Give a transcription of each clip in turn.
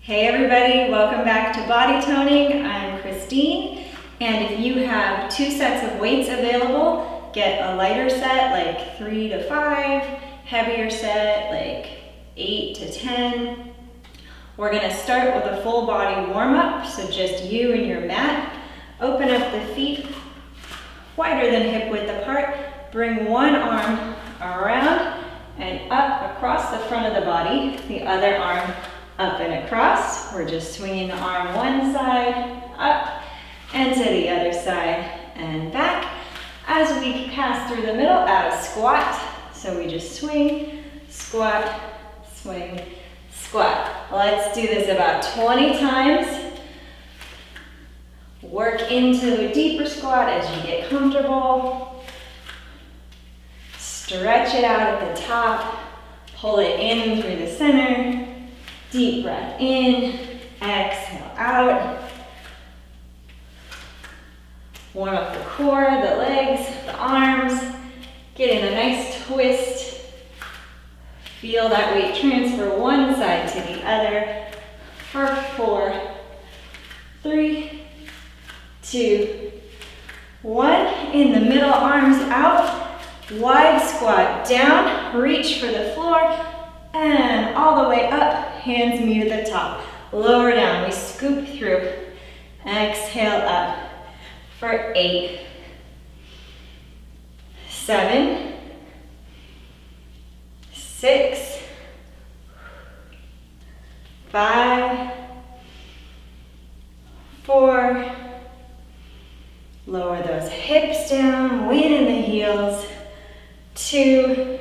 Hey everybody, welcome back to Body Toning. I'm Kristine, and if you have 2 sets of weights available, get a lighter set like 3 to 5, heavier set like 8 to 10. We're gonna start with a full body warm-up, so just you and your mat. Open up the feet wider than hip width apart. Bring one arm around and up across the front of the body, the other arm up and across. We're just swinging the arm one side, up, and to the other side and back. As we pass through the middle, out of squat. So we just swing, squat, swing, squat. Let's do this about 20 times. Work into a deeper squat as you get comfortable. Stretch it out at the top. Pull it in through the center. Deep breath in, exhale out. Warm up the core, the legs, the arms. Get in a nice twist. Feel that weight transfer one side to the other for 4, 3, 2, 1. In the middle, arms out. Wide squat down, reach for the floor, and all the way up. Hands meet at the top. Lower down, we scoop through. Exhale up for 8, 7, 6, 5, 4. Lower those hips down, weight in the heels. 2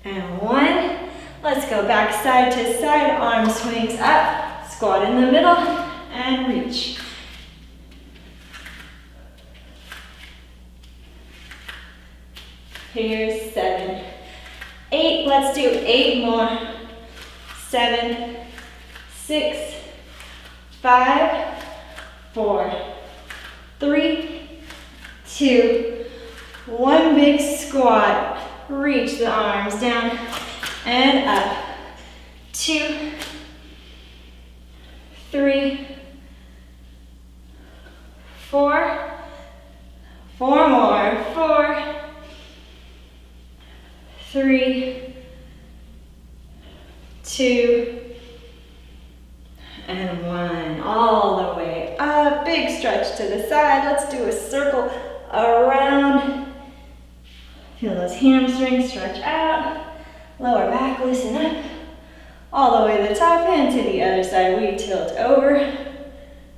and 1. Let's go back side to side, arm swings up, squat in the middle, and reach. Here's 7, 8, let's do 8 more. 7, 6, 5, 4, 3, 2, 1 big squat. Reach the arms down and up. 2, 3, 4, 4 more. 4, 3, 2, and 1. All the way up. Big stretch to the side. Let's do a circle around. Feel those hamstrings stretch out. Lower back, loosen up. All the way to the top and to the other side. We tilt over.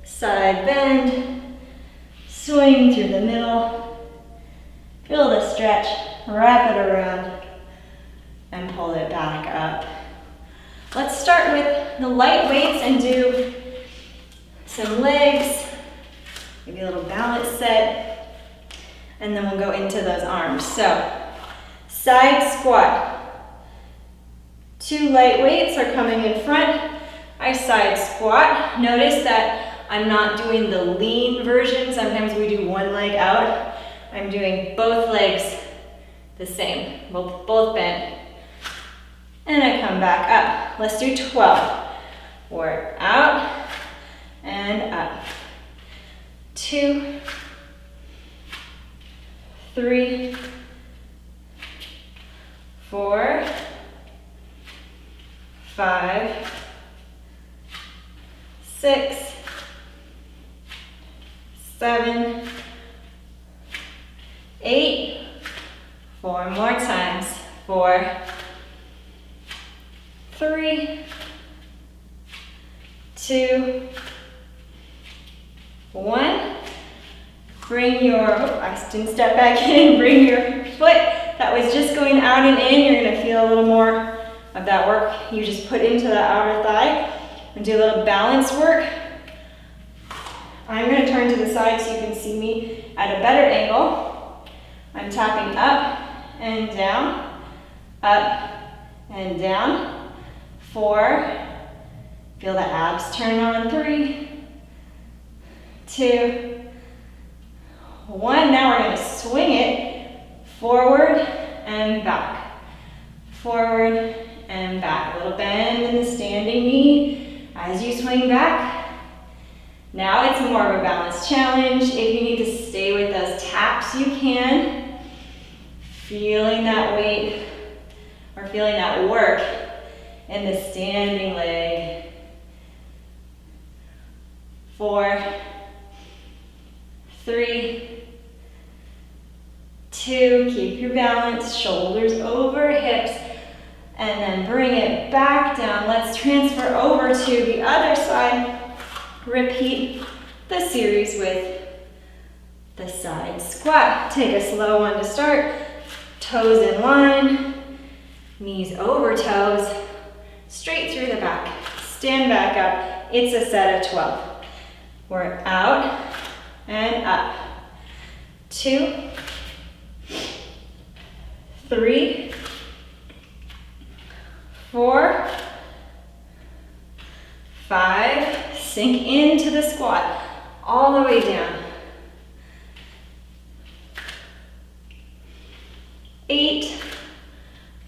Side bend. Swing through the middle. Feel the stretch. Wrap it around. And pull it back up. Let's start with the light weights and do some legs. Maybe a little balance set. And then we'll go into those arms. So, side squat. 2 light weights are coming in front. I side squat. Notice that I'm not doing the lean version. Sometimes we do one leg out. I'm doing both legs the same, both bent. And I come back up. Let's do 12. Work out and up. 2, 3, 4, 5, 6, 7, 8. 4 more times. 4, 3, 2, 1. Bring your, I didn't step back in, bring your foot that was just going out and in. You're gonna feel a little more of that work you just put into the outer thigh. And do a little balance work. I'm gonna turn to the side so you can see me at a better angle. I'm tapping up and down, up and down. 4, feel the abs turn on. 3, 2, 1. Now we're going to swing it forward and back. Forward and back. A little bend in the standing bending knee as you swing back. Now it's more of a balance challenge. If you need to stay with those taps, you can. Feeling that weight or feeling that work in the standing leg. 4, 3, 2, keep your balance, shoulders over hips, and then bring it back down. Let's transfer over to the other side. Repeat the series with the side squat. Take a slow one to start. Toes in line, knees over toes, straight through the back. Stand back up. It's a set of 12. We're out and up. 2, 3, 4, 5, sink into the squat, all the way down. 8,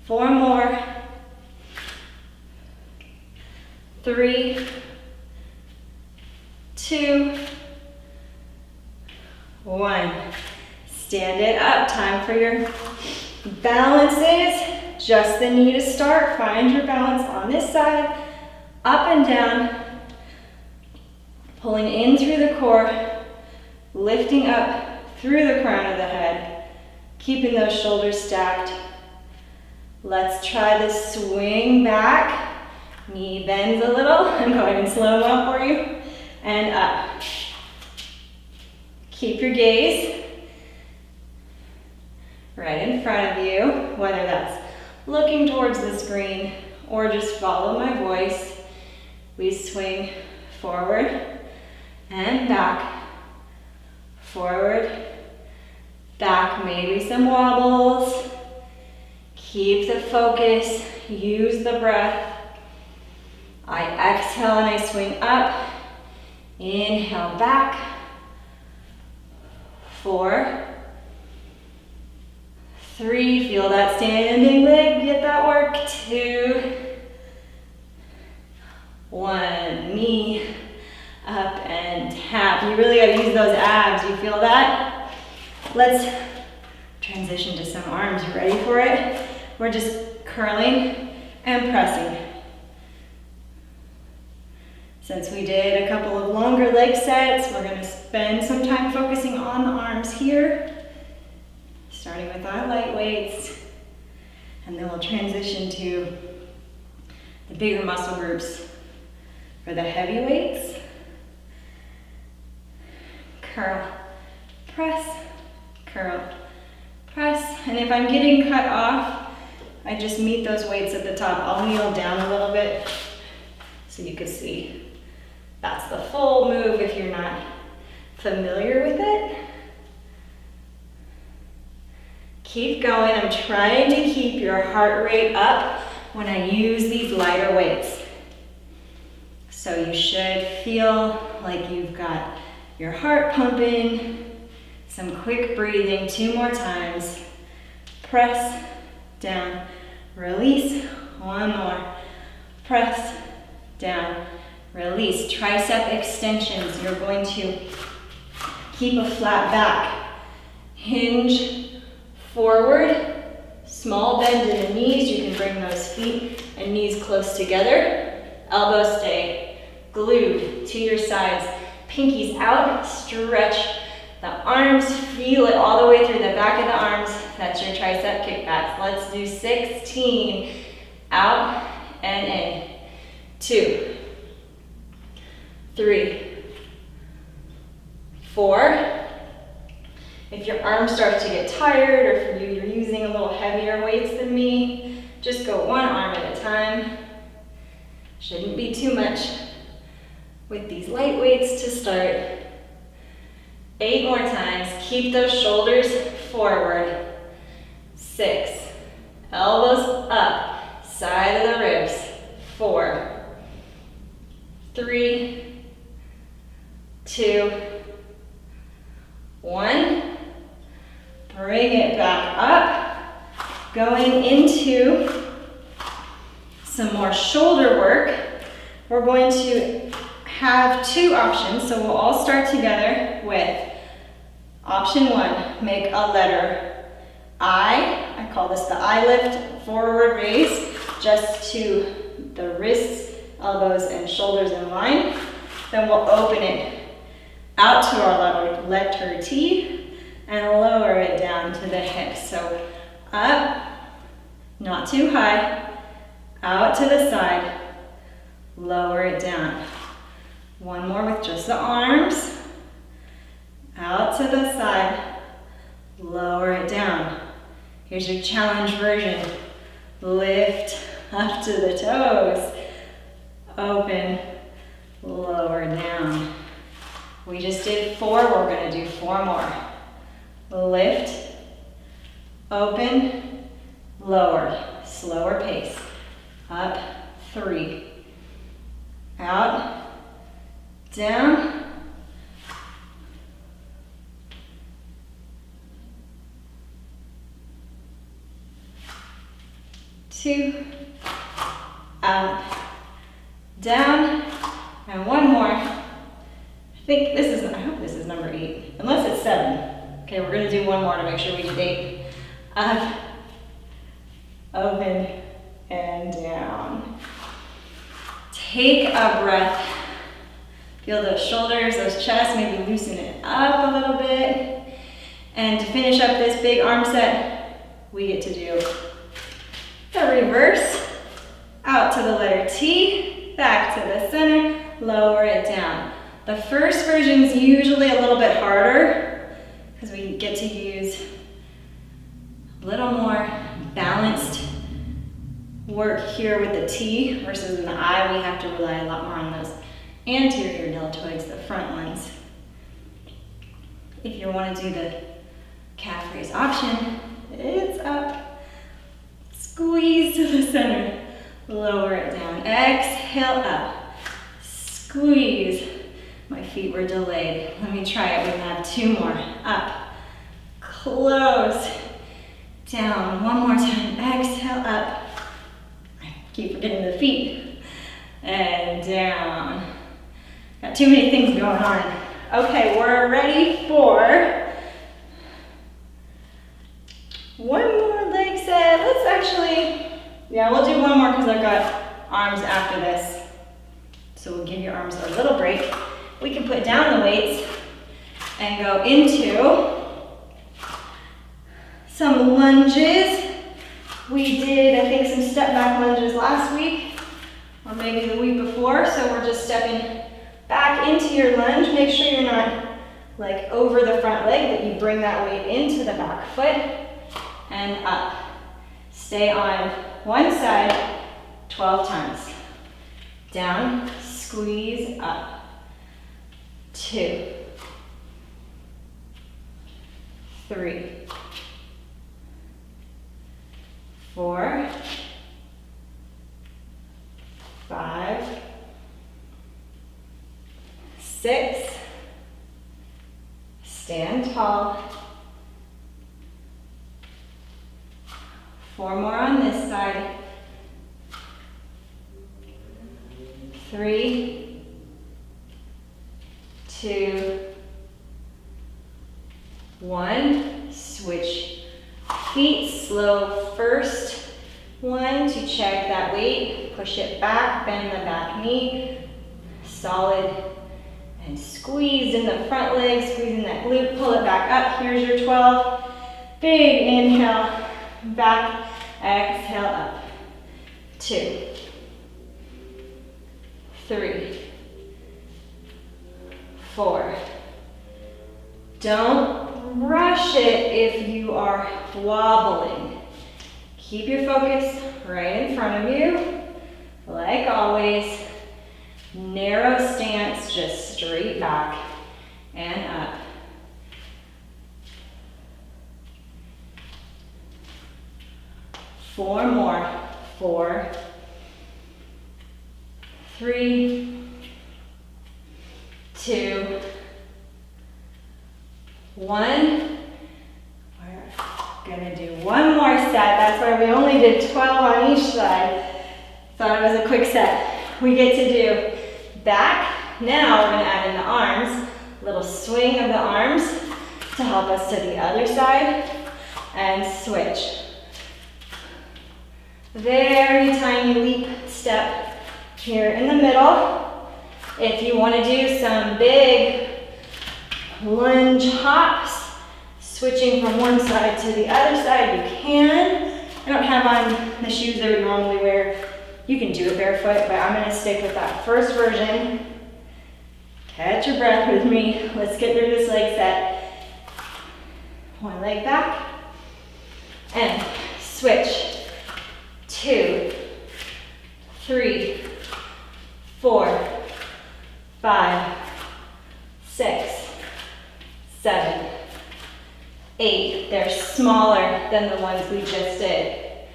4 more. 3, 2, 1. Stand it up. Time for your balances. Just the knee to start. Find your balance on this side. Up and down. Pulling in through the core. Lifting up through the crown of the head. Keeping those shoulders stacked. Let's try this swing back. Knee bends a little. I'm going in slow-mo for you. And up. Keep your gaze right in front of you, whether that's looking towards the screen or just follow my voice. We swing forward and back, forward, back, maybe some wobbles. Keep the focus, use the breath. I exhale and I swing up. Inhale back. 4, 3, feel that standing leg, get that work. 2, 1, knee up and tap. You really gotta use those abs, you feel that? Let's transition to some arms. You ready for it? We're just curling and pressing. Since we did a couple of longer leg sets, we're gonna spend some time focusing on the arms here, starting with our light weights, and then we'll transition to the bigger muscle groups for the heavy weights. Curl, press, curl, press, and if I'm getting cut off, I just meet those weights at the top. I'll kneel down a little bit so you can see. That's the full move if you're not familiar with it. Keep going. I'm trying to keep your heart rate up when I use these lighter weights. So you should feel like you've got your heart pumping, some quick breathing, 2 more times. Press, down, release, 1 more. Press, down, release. Tricep extensions. You're going to keep a flat back. Hinge forward. Small bend in the knees. You can bring those feet and knees close together. Elbows stay glued to your sides. Pinkies out. Stretch the arms. Feel it all the way through the back of the arms. That's your tricep kickbacks. Let's do 16. Out and in. 2, 3, 4. If your arm starts to get tired, or for you, you're using a little heavier weights than me, just go 1 arm at a time. Shouldn't be too much with these light weights to start. 8 more times. Keep those shoulders forward. 6. Elbows up. Side of the ribs. 4. 3, 2, 1. Bring it back up. Going into some more shoulder work. we're going to have two options. So we'll all start together with option one, make a letter I call this the I lift, forward raise, just to the wrists, elbows, and shoulders in line. Then we'll open it out to our letter T and lower it down to the hips. So up, not too high, out to the side, lower it down. One more with just the arms, out to the side, lower it down. Here's your challenge version. Lift up to the toes, open, lower down. We just did 4, we're gonna do 4 more. Lift, open, lower, slower pace. Up, 3. Out, down. 2, up, down, and 1 more. I hope this is number 8, unless it's 7. Okay, we're gonna do 1 more to make sure we do 8. Up, open, and down. Take a breath. Feel those shoulders, those chests, maybe loosen it up a little bit. And to finish up this big arm set, we get to do the reverse, out to the letter T, back to the center, lower it down. The first version is usually a little bit harder because we get to use a little more balanced work here with the T versus in the I. We have to rely a lot more on those anterior deltoids, the front ones. If you want to do the calf raise option, it's up. Squeeze to the center, lower it down. Exhale up, squeeze. My feet were delayed. Let me try it. We're gonna have 2 more. Up, close, down. 1 more time. Exhale up. I keep forgetting the feet. And down. Got too many things going on. Okay, we're ready for 1 more leg set. Let's actually, we'll do 1 more because I've got arms after this. So we'll give your arms a little break. We can put down the weights and go into some lunges. We did, I think, some step back lunges last week, or maybe the week before. So we're just stepping back into your lunge. Make sure you're not like over the front leg, that you bring that weight into the back foot. And up. Stay on one side 12 times. Down, squeeze, up. 2, 3, 4, 5, 6. Stand tall. 4 more on this side. 3, 2, 1. Switch feet. Slow first one to check that weight. Push it back, bend the back knee. Solid. And squeeze in the front leg, squeeze in that glute. Pull it back up. Here's your 12. Big inhale. Back. Exhale up. 2, 3, 4. Don't rush it if you are wobbling. Keep your focus right in front of you. Like always, narrow stance, just straight back and up. 4 more. 4, 3, 2, 1. We're gonna do 1 more set. That's why we only did 12 on each side. Thought it was a quick set. we get to do back. Now we're gonna add in the arms, little swing of the arms to help us to the other side, and switch. Very tiny leap step here in the middle. If you want to do some big lunge hops, switching from one side to the other side, you can. I don't have on the shoes that we normally wear. You can do it barefoot, but I'm going to stick with that first version. Catch your breath with me. Let's get through this leg set. One leg back, and switch. 2, 3, 4, 5, 6, 7, 8. They're smaller than the ones we just did.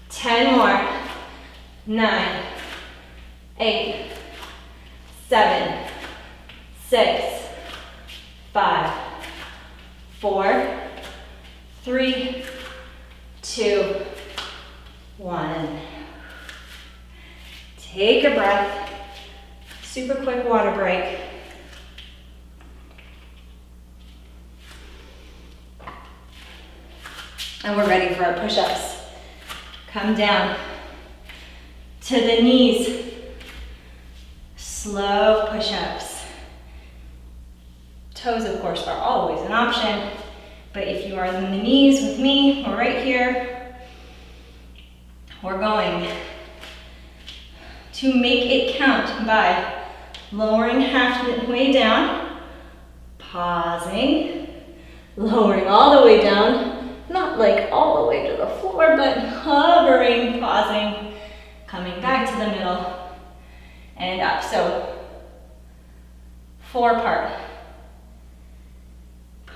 10 more. 9, 8, 7, 6, 5, 4, 3, 2, 1. Take a breath. Super quick water break. And we're ready for our push-ups. Come down to the knees. Slow push-ups. Toes, of course, are always an option, but if you are on the knees with me, or right here, we're going to make it count by lowering halfway down, pausing, lowering all the way down, not like all the way to the floor, but hovering, pausing, coming back to the middle, and up. So 4-part.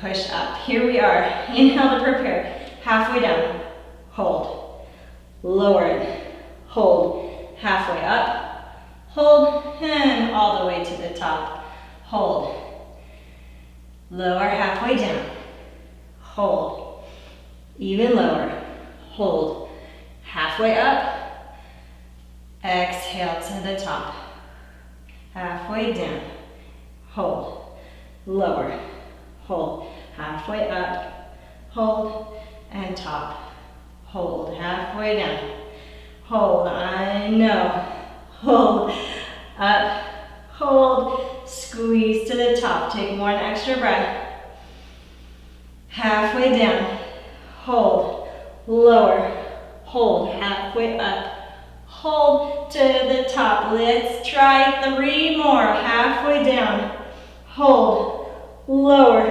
Push up. Here we are. Inhale to prepare. Halfway down. Hold. Lower it. Hold. Halfway up. Hold. And all the way to the top. Hold. Lower halfway down. Hold. Even lower. Hold. Halfway up. Exhale to the top. Halfway down. Hold. Lower. Hold. Halfway up. Hold. And top. Hold. Halfway down. Hold. I know. Hold. Up. Hold. Squeeze to the top. Take one extra breath. Halfway down. Hold. Lower. Hold. Halfway up. Hold to the top. Let's try 3 more. Halfway down. Hold. Lower.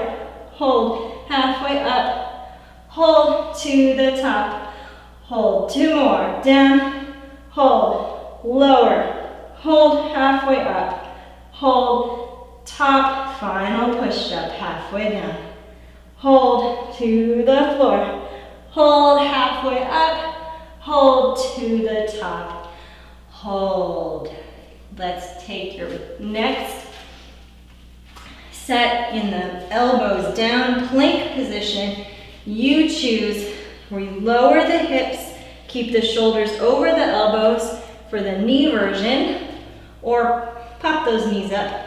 Hold. Halfway up. Hold to the top. Hold. 2 more. Down. Hold. Lower. Hold. Halfway up. Hold. Top. Final push-up. Halfway down. Hold to the floor. Hold. Halfway up. Hold to the top. Hold. Let's take your next set in the elbows down, plank position. You choose where you lower the hips, keep the shoulders over the elbows for the knee version, or pop those knees up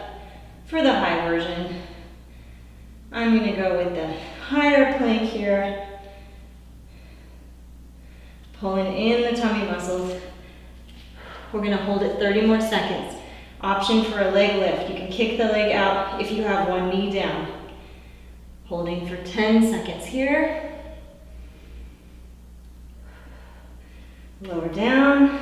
for the high version. I'm going to go with the higher plank here. Pulling in the tummy muscles. We're going to hold it 30 more seconds. Option for a leg lift. You can kick the leg out if you have one knee down. Holding for 10 seconds here. Lower down.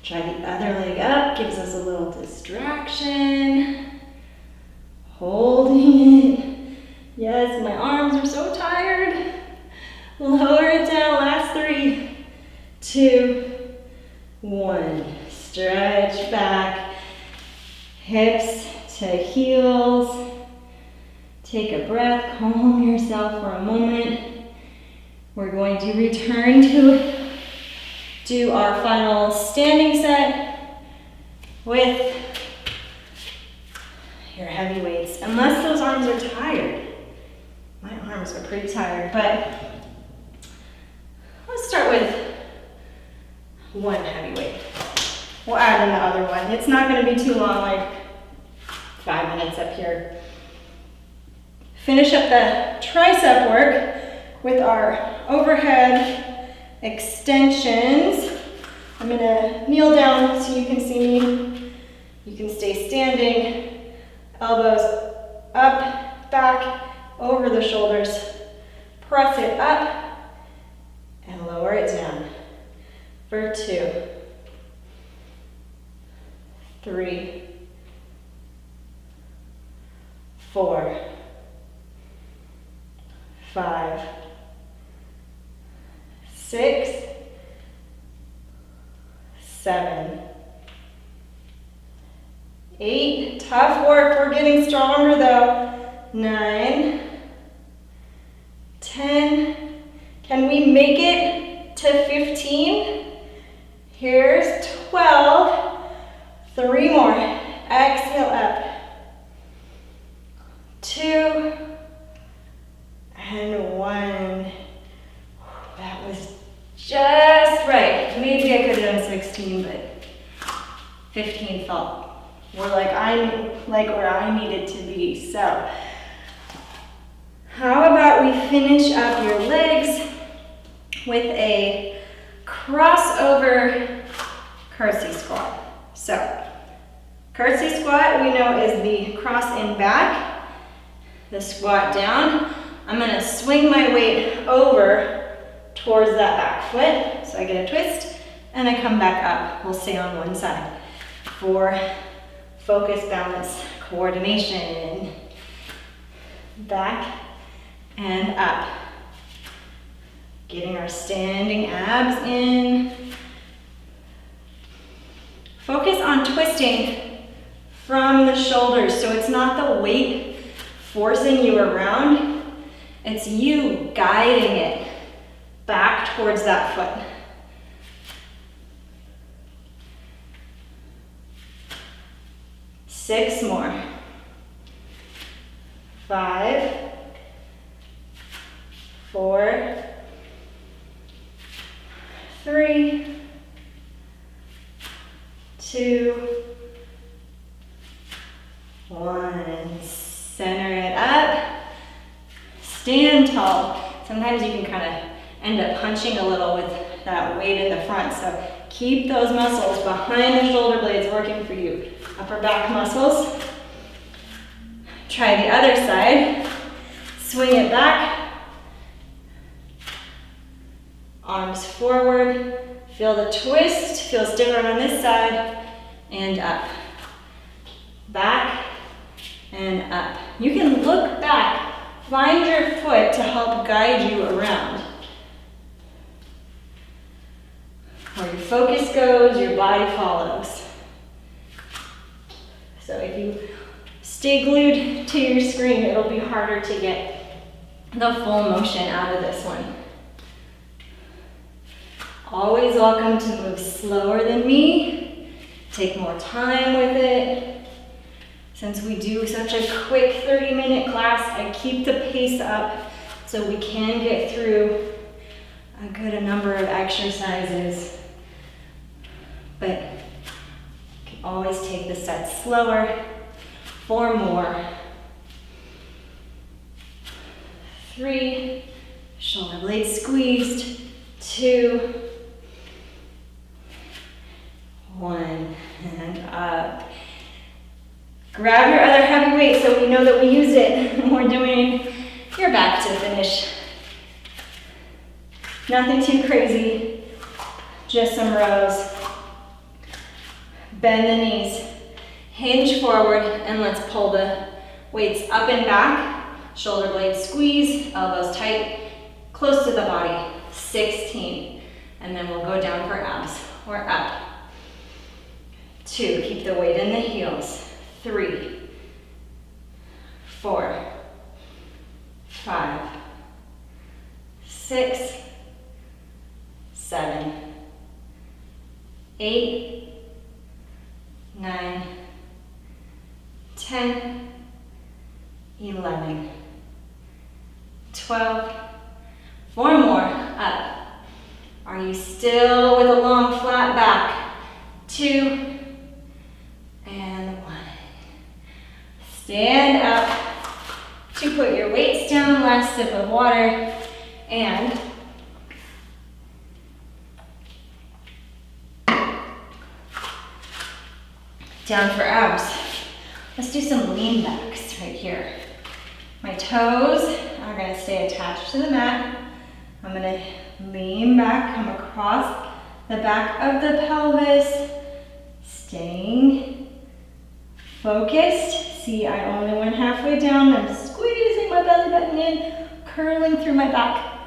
Try the other leg up. Gives us a little distraction. Holding it. Yes, my arms are so tired. Lower it down. Last 3, 2, 1. Stretch back, hips to heels. Take a breath, calm yourself for a moment. We're going to return to do our final standing set with your heavy weights. Unless those arms are tired. My arms are pretty tired, but let's start with one heavy weight. We'll add in the other one. It's not going to be too long, like 5 minutes up here. Finish up the tricep work with our overhead extensions. I'm going to kneel down so you can see me. You can stay standing, elbows up, back, over the shoulders. Press it up and lower it down. For 2, 3, 4, 5, 6, 7, 8. Tough work. We're getting stronger though. 9, 10. Can we make it to 15? Here's 12. 3 more. Exhale up. 2 and 1. That was just right. Maybe I could have done 16, but 15 felt more like where I needed to be. So, how about we finish up your legs with a crossover curtsy squat. So, curtsy squat we know is the cross in back, the squat down. I'm going to swing my weight over towards that back foot. So I get a twist and I come back up. We'll stay on one side for focus, balance, coordination. Back and up. Getting our standing abs in. Focus on twisting from the shoulders, so it's not the weight forcing you around, it's you guiding it back towards that foot. Six more. 5, 4, 3, 2, 1. Center it up. Stand tall. Sometimes you can kind of end up punching a little with that weight in the front. So keep those muscles behind the shoulder blades working for you. Upper back muscles. Try the other side. Swing it back. Arms forward. Feel the twist. Feels different on this side. And up. Back and up. You can look back. Find your foot to help guide you around. Where your focus goes, your body follows. So if you stay glued to your screen, it'll be harder to get the full motion out of this one. Always welcome to move slower than me. Take more time with it. Since we do such a quick 30-minute class, I keep the pace up so we can get through a good number of exercises. But you can always take the set slower. 4 more. 3, shoulder blades squeezed. 2, 1, and up. Grab your other heavy weight so we know that we used it. We're doing your back to finish. Nothing too crazy, just some rows. Bend the knees, hinge forward, and let's pull the weights up and back. Shoulder blades squeeze, elbows tight, close to the body. 16, and then we'll go down for abs. We're up. 2, keep the weight in the heels. 3, 4, 5, 6, 7, 8, 9, 10, 11, 12, 4 more, up. Are you still with a long flat 2, and 1. Stand up to put your weights down, last sip of water, and down for abs. Let's do some lean backs right here. My toes are going to stay attached to the mat. I'm going to lean back, come across the back of the pelvis, staying focused. See, I only went halfway down. I'm squeezing my belly button in, curling through my back,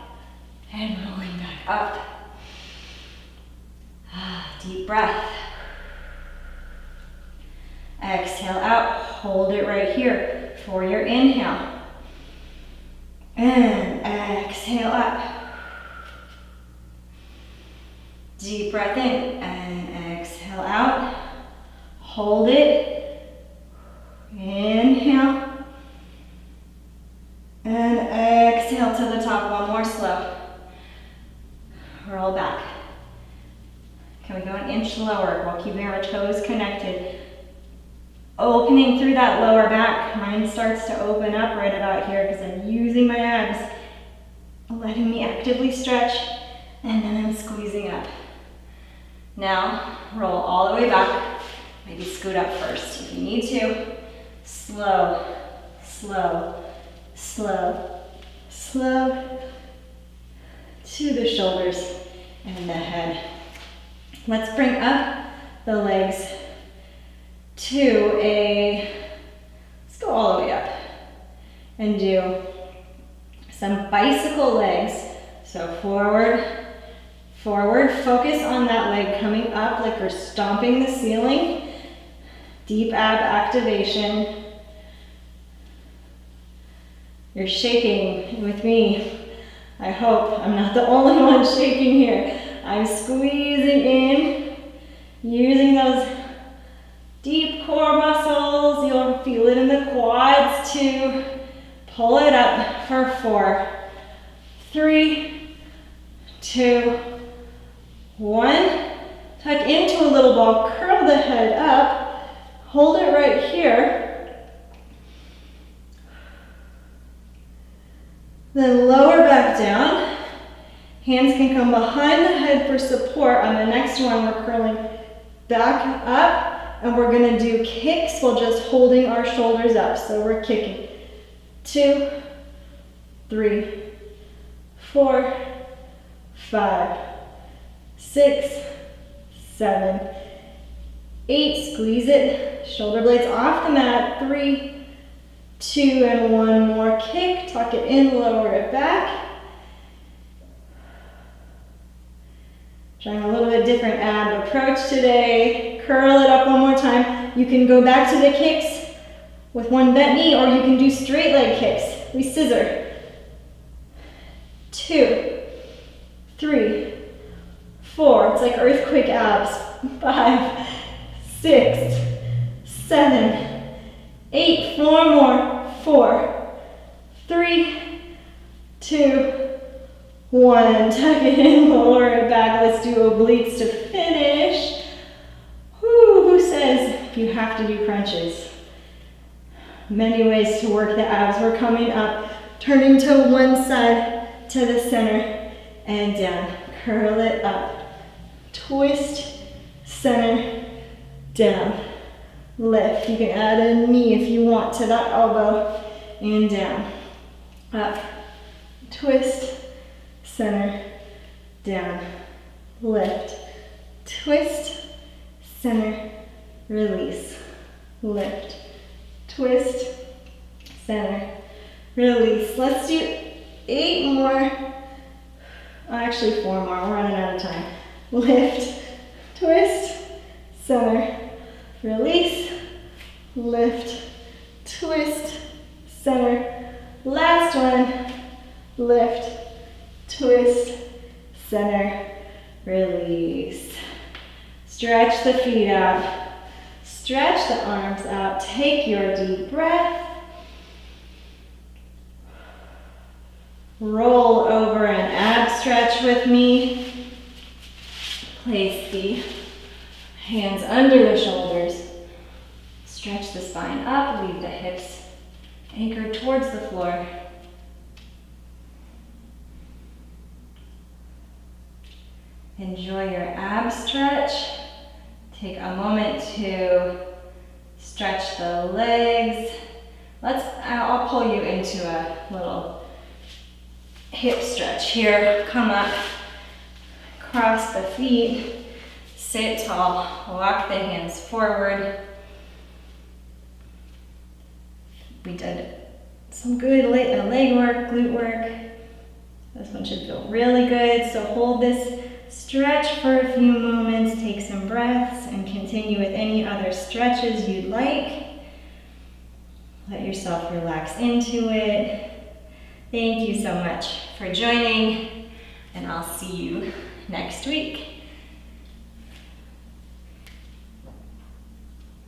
and rolling back up. Deep breath. Exhale out, hold it right here for your inhale. And exhale up. Deep breath in and exhale out. Hold it. Inhale. And exhale to the top, one more slow. Roll back. Can we go an inch lower while keeping our toes connected? Opening through that lower back. Mine starts to open up right about here because I'm using my abs, letting me actively stretch, and then I'm squeezing up. Now, roll all the way back. Maybe scoot up first if you need to. Slow, slow, slow, slow to the shoulders and the head. Let's bring up the legs to let's go all the way up and do some bicycle legs. So forward, forward, focus on that leg coming up like we're stomping the ceiling. Deep ab activation. You're shaking with me. I hope I'm not the only one shaking here. I'm squeezing in, using those deep core muscles. You'll feel it in the quads too. Pull it up for 4, 3, 2, 1. Tuck into a little ball, curl the head up, hold it right here. Then lower back down. Hands can come behind the head for support. On the next one, we're curling back up. And we're going to do kicks while just holding our shoulders up. So we're kicking 2, 3, 4, 5, 6, 7, 8. Squeeze it. Shoulder blades off the mat. 3, 2, and 1 more kick. Tuck it in, lower it back. Trying a little bit different ab approach today. Curl it up one more time. You can go back to the kicks with one bent knee, or you can do straight leg kicks. We scissor. 2, 3, 4. It's like earthquake abs. 5, 6, 7, 8. 4 more. 4, 3, 2, 1. Tuck it in, lower it back. Let's do obliques to finish. Who says you have to do crunches? Many ways to work the abs. We're coming up, turning to one side, to the center, and down. Curl it up. Twist, center, down. Lift. You can add a knee if you want to that elbow, and down. Up. Twist, center, down. Lift. Twist, center, release, lift, twist, center, release. Let's do 8 more, actually 4 more, we're running out of time. Lift, twist, center, release, lift, twist, center. Last one, lift, twist, center, release. Stretch the feet out. Stretch the arms out. Take your deep breath. Roll over an ab stretch with me. Place the Hands under the shoulders. Stretch the spine up, leave the hips anchored towards the floor. Enjoy your ab stretch. Take a moment to stretch the legs. I'll pull you into a little hip stretch here. Come up, cross the feet, sit tall, walk the hands forward. We did some good leg work, glute work. This one should feel really good. So hold this stretch for a few moments, take some breaths, and continue with any other stretches you'd like. Let yourself relax into it. Thank you so much for joining, and I'll see you next week.